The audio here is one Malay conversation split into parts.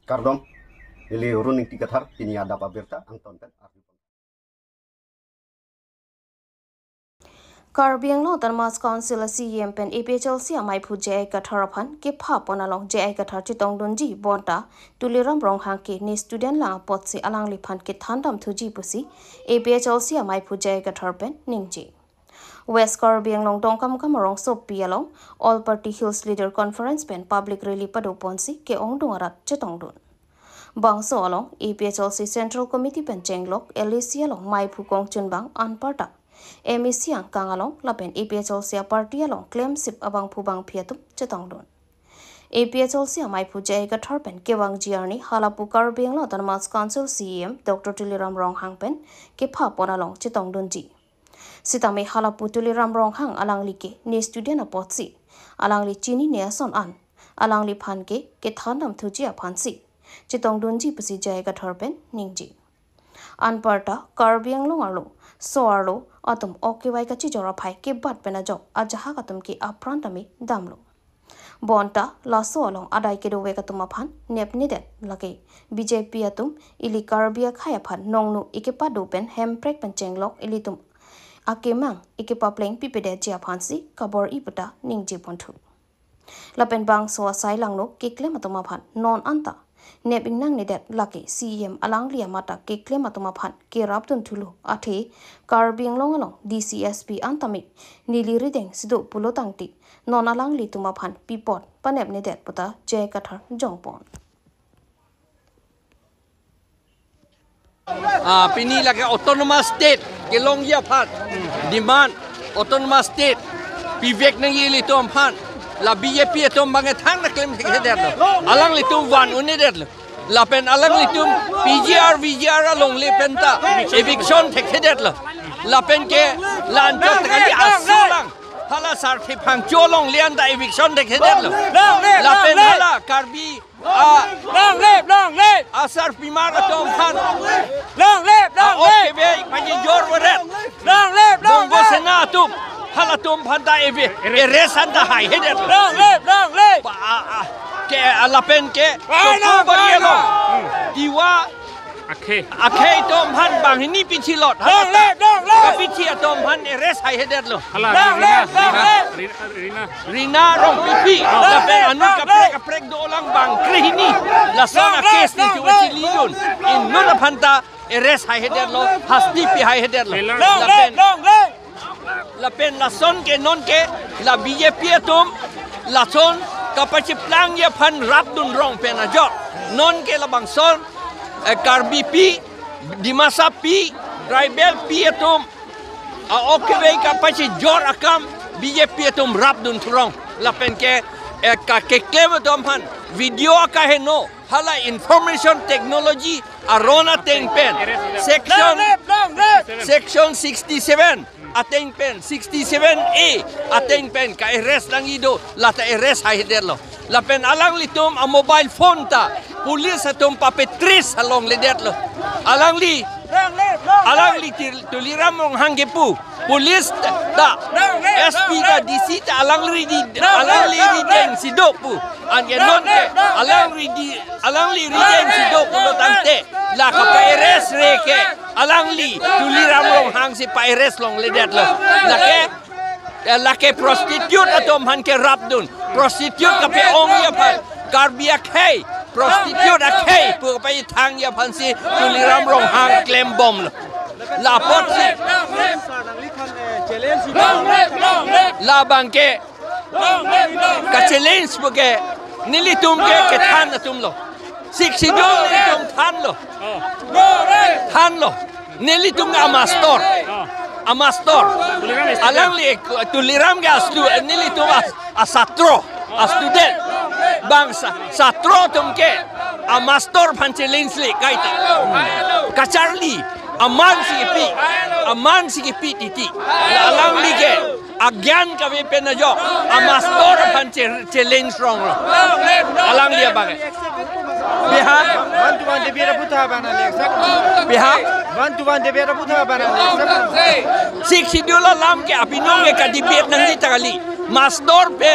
Kardom, ili runing tikathar kini ada pabirta ang tonten. Karbi Anglong Mass Council CM pen APHL si amai phu jai katharapan ke pha ponalong jai kathar chitong donji bonta tuliram rong hang ke ni student la pot si alang liphan ke thandam thuji pusi APHL si amai phu jai kathar pen ningji West Karbi Anglong tongkam kamarong sop pialong All Party Hills Leader Conference pen public rally pado ponsi ke ong dongarat chitong don bangso along APHL si Central Committee pen chenglok LEC along mai phu kong chunbang anparta MEC ang kangalong lapen APHL siya party along claim sip abang pubang piatum chetong don. APHL siya mai pujay gatarpen kewang giarni halapu Karbi Anglong Mass Council CM Dr. Tuliram Ronghang pen ke phapon along chetong don ji. Sitame halapu Tuliram Ronghang alang like ni student apotsi alang li chini ne son an alang li phan ke thandam thuji aphansi chetong don ji pusi jay gatarpen ningji. Anparta Karbi Anglong alo soarlo atum okiwai ka chijora phai ke bat pena jo ajaha katum ki aprantami damlo bonta laso along adai ke do weka tuma phan nepni det lage BJP atum ili Karbia khaya phan nongnu ikepa do pen hemprek pen chenglok ilitum akemang ikepa pleng pipede chia phansi kabor ipata ningje ponthu lapen bang so sai langno kekle matuma phan non anta nebing nang ni det laki CM alang lia mata ke claim atuma phan ke raptun thulu athe Karbi Anglong along DCSP antami nili rideng sido pulotangti non alang li tuma phan pipot panep ni det puta jay kathar jongpon pini lagi autonomous state ke long ya phan demand autonomous state pivek nang yili tom phan la BJP tom bange thang na claim ke der alang li tum wan uni der la pen alang li tum VGR along le penta eviction thek der la pen ke lan chot kali asulang hala sar thi phang cholong lian da eviction thek der la pen hala Karbi long lep asar pimar tom phan long lep okay be pani jor waret long lep bongo senatum hala tom phanta eve eresan da hai heder long lep ke alapen ke to barielo diwa akhe tom phan bang ni pichilot long lep pichi tom phan eres hai heder lo long lep rina rong pipi alapen anu kaprek do lang bang krihini la sona case ni tu chilidun in nona phanta eres hai heder lo hasti pi hai heder lo la pen la son ke non ke la BJP tum la son kapachi plang ya phan rap dun rong pen ajo non ke la bang son Karbi pi dimasa pi tribal pi tum okwe kapachi jor akam BJP tum rap dun rong la pen ke ka ke klem tum phan video ka he no hala information technology arona teng pen section 67 ateng pen 67A ateng pen ka arrest lang ido lata arrest hai derlo la pen alang litum a mobile phone ta police atum papetris along le derlo alang li tuliram mong hanggepu police ta SP ta DC ta alang li deng sidopu an non ke alang li deng sidopu lo tante la ka arrest reke alang li tuliram long hang si paires long ledet lo lake prostitute atom han ke rapdun prostitute ka pe ong ya phan Karbia khai prostitute a khai pu pa thang ya phan si tuliram long hang claim bom lo la pot si la bangke ka challenge bu ke nilitum ke than atum lo siksidol nilitum than lo nilitum amastor alang li tuliram ga nilitum asatro student bangsa satro tumke amastor panchelins li kaita kacharli aman si pi titi alang li ke agyan ka be penajo amastor panchelins rong alang li bang biha bantuan de biara putra bana leksak biha bantuan de biara putra bana leksak siksidula lam ke apinong ke debate nang ditali masdor pe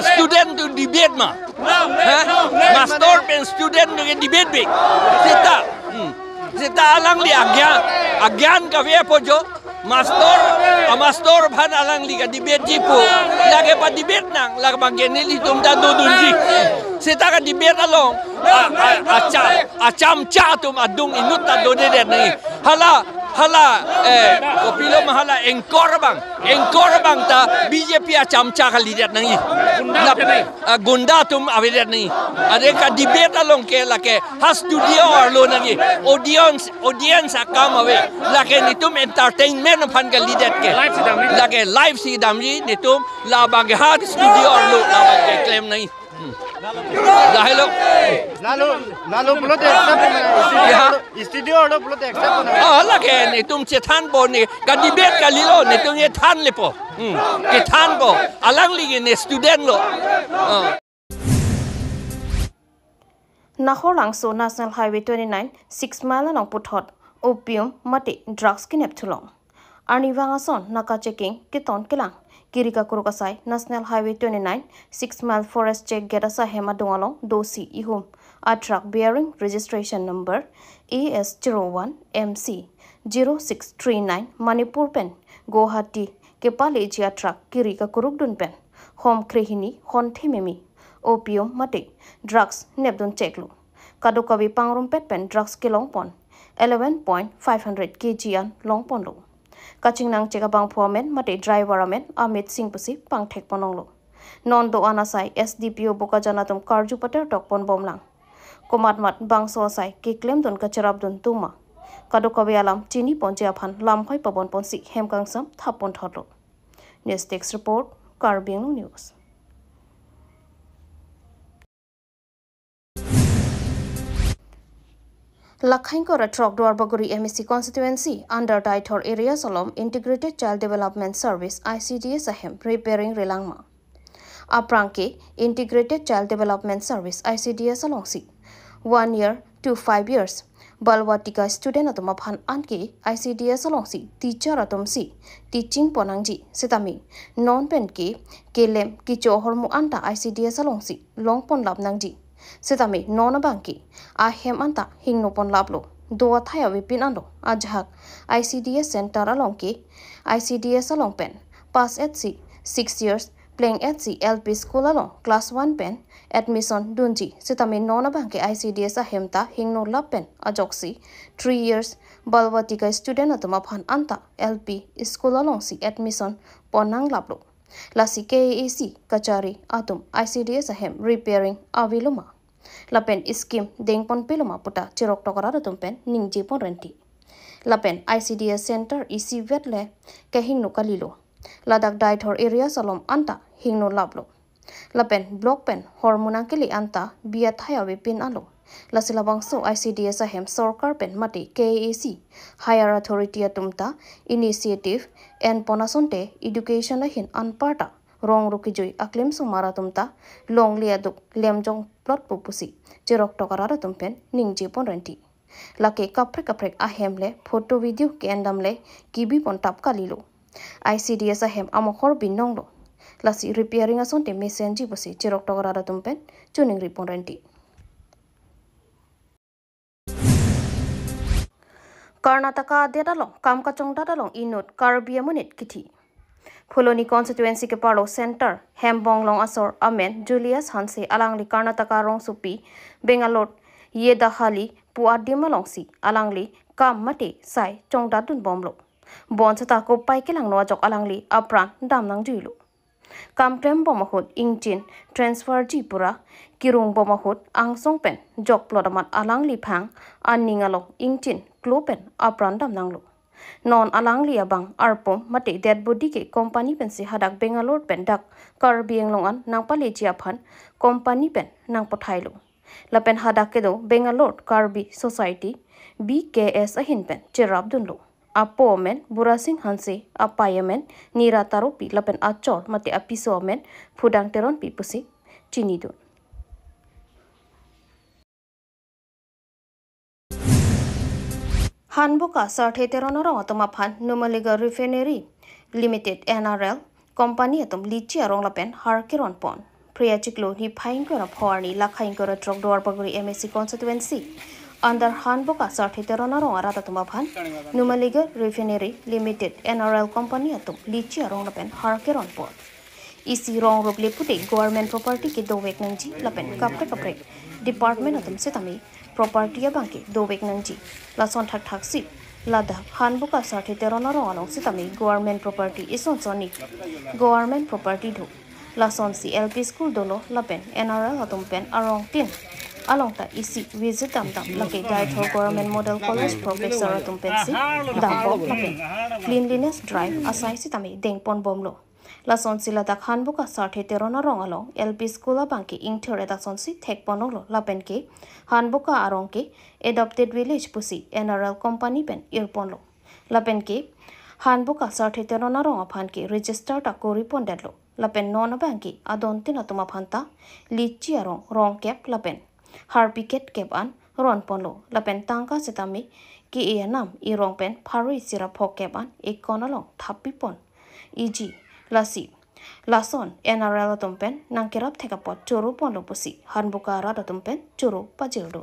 student to debate ma Master pen student dengan debate big. Sita alang li agyan ka via pojo. Master bhan alang li ka debate jipo. Lagi pa debate nang lagi banggenili tum da dudunji. Sita ka debate along acam tum adung inut ta do de nai. Hala kopilo mahala engkor bang ta BJP acam ka lidat nai. Gunda tum avidat nai. Ade ka debate along ke lake has studio arlo nai. Audience akam ave lake nitum entertainment phan ka lidat ke. Lake live si damji nitum la bang hat studio arlo la bang ke claim nai. Dahil lalu belum accept studio lo belum accept lagi ni tum cetan bo ni ka debate ka lilo ni tum ye than lepo ke than bo alang ligi ni student lo Nahor langso National Highway 29 6 mile along puthot opium mate drugs kinep thulong arni wangason naka checking kiton kilang Kirika Kurukasai, National Highway 29, 6 mile forest check Gedasa Hema Dungalong, Dosi Ihum, a truck bearing registration number AS01MC 0639 Manipur Pen, Guwahati, Kepalejia truck Kirika Kurukdun Pen, Home Krehini, Hon Thimimi, Opium Mate, drugs Nebdun Cheklu, Kadukavi Pangrum Pet Pen, drugs Kilong Pon, 11.500 kg an Long Ponlo. Kaching nang cheka bang phuamen mate driver amen Amit Singh pusi pang thek pononglo non do anasai SDPO boka janatum karju pater tok pon bomlang komat mat bang so sai ki claim don kacharab don tuma kadokawi alam chini ponje aphan lam khoi pabon ponsi hemkang sam thapon thotlo news text report Karbi Anglong news. Lakhaingkora Trok Dwarbaguri MEC constituency under Daitor area Solom Integrated Child Development Service ICDS ahem repairing Relangma. Apranke Integrated Child Development Service ICDS alongsi 1 year to 5 years. Balwatika student atum aphan anke ICDS alongsi teacher atum si teaching ponangji sitami non pen ke kelem kicho hormu anta ICDS alongsi long pon lab nangji. Sitami nona bangki ahem anta hingno pon lablo doa thaya wipin ando ajhak ICDS center alongki ICDS along pen pass at 6 years playing at LP school along class 1 pen admission dunji sitami nona bangki ICDS ahemta hingno lab pen ajoksi 3 years balwatika student atuma phan anta LP school along si admission ponang lablo Lasi KAC Kachari Atum ICDS ahem repairing aviluma Lapen scheme dengpon piluma puta chirok tokara tumpen ningji pon renti Lapen ICDS center isi vetle ke hingno kalilo Ladak Daitor area salom anta hingno lablo Lapen block pen hormonang kili anta biat hayawe pin alo Lasilabangso ICDS ahem sorkar pen mati KAC higher authority atumta initiative and ponasonte education ahin anparta rong rukijoi aklim sumara tumta long liaduk lemjong plot pupusi jirok tokarara tumpen ningji pon renti lake kaprek ahemle photo video ke endamle kibi pon tap kalilo ICDS ahem amokhor binonglo lasi repairing asonte mesenji pusi jirok tokarara tumpen chuning ripon renti Karnataka dedalong kam kachong dadalong inut Karbi Amunit kiti Pholoni constituency ke parlo center Hembonglong asor amen Julius Hanse alangli Karnataka rong supi Bengalore yedahali puadimalongsi alangli kam mate sai chongdadun bomlo bonsata ko paikilang no jok alangli apran damnang juilu Kamprem bomahut ingchin transfer jipura kirung bomahut angsong pen jok plodamat alang lipang aningalong ingchin klopen aprandam nanglo non alang liabang arpom mate dead body ke company pen si hadak Bengalore pen dak Karbi Anglong an nang paleji aphan company pen nang pothailo lapen hadak kedo Bengalore Karbi Society BKS ahin pen cherabdunlo Apo men burasing hanse apayamen nira taropi lapen achor mate apiso men phudang teron pipusi chinido Hanboka sarthe teron rong atoma phan numaliga refinery limited NRL company atom lichi arong lapen harkiron pon Priachiklo ni Pine Kora Porni, Lakain Kora Trogdor Bagri MSC constituency. Under Hanboka Sartiterona Arata Tumapan, Numaliga Refinery Limited NRL Company atum Lichi Arong Lapen Harkeron Port. Isi Rong Rob Lepute Government Property Ki Dovek Nangji Lapen Kapre Kapre Department atum Setami Property Banki Dovek Nangji Lason Thak Taksi Lada Hanboka Sartiterona Along Setami Government Property Ison Sonic Government Property Do Lason CLP School Dolo Lapen NRL atum pen Arong Tin Along ta isi visit dam laki Director Government Model College Professor atum pensi dam pop lapen cleanliness drive asai sitami dengpon bomlo lason sila dak hanbuka sarthe terona rong along LP School banki ingthore da sonsi thekponolo lapen ke hanbuka arong ke adopted village pusi NRL company pen irponlo lapen ke hanbuka sarthe terona rong aphan ke register ta kori pondelo lapen non banki adon tin atuma phanta lichi arong rong cap lapen Harpiket keban ron ponlo lapen tangka setami ki e nam i rong pen pharui sira phok keban ek konalong thapi pon eg lasi lason NRL tumpen nangkerap thekapot choro ponlo pusi hanbuka ra tumpen choro pajildo